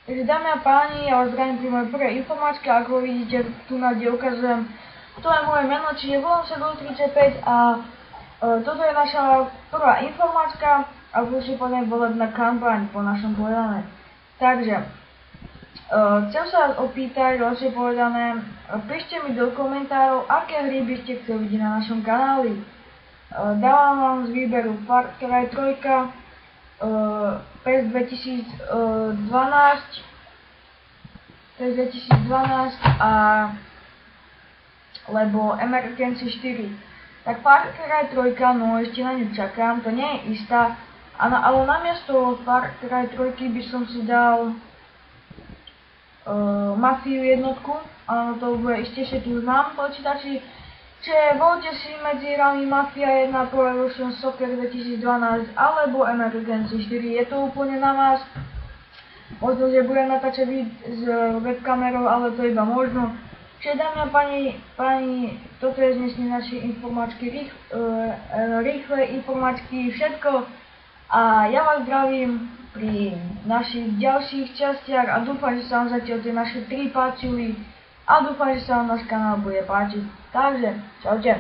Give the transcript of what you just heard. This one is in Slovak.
Takže dámy a páni, ja vás zdravím pri mojej prvej informáčke. Ako vidíte, tu na kde ukazujem, to je moje meno, čiže volám sa Gol35 a toto je naša prvá informáčka a už je potom volebná kampaň po našom povedané. Takže, chcem sa vás opýtať, lepšie povedané, píšte mi do komentárov, aké hry by ste chceli vidieť na našom kanáli. Dávam vám z výberu Far Cry 3, PES 2012 a lebo Emergency 4. Tak Far Cry 3, no ešte na ňu čakám, to nie je istá, ale namiesto Far Cry 3 by som si dal Mafiu jednotku, áno, to bude istejšie, tu už mám počítači. Čiže voľte si medzi hrami Mafia 1, Pro Evolution Soccer 2012 alebo Emergency 4, je to úplne na vás. Možno, že budem natáčať s webkamerou, ale to iba možno. Čiže dámy a páni, toto je dnešné naše informáčky, rýchle informáčky, všetko. A ja vás zdravím pri našich ďalších častiach a dúfam, že sa vám zatiaľ tie naše 3 páčili a dúfam, že sa vám náš kanál bude páčiť. Takže, čaute.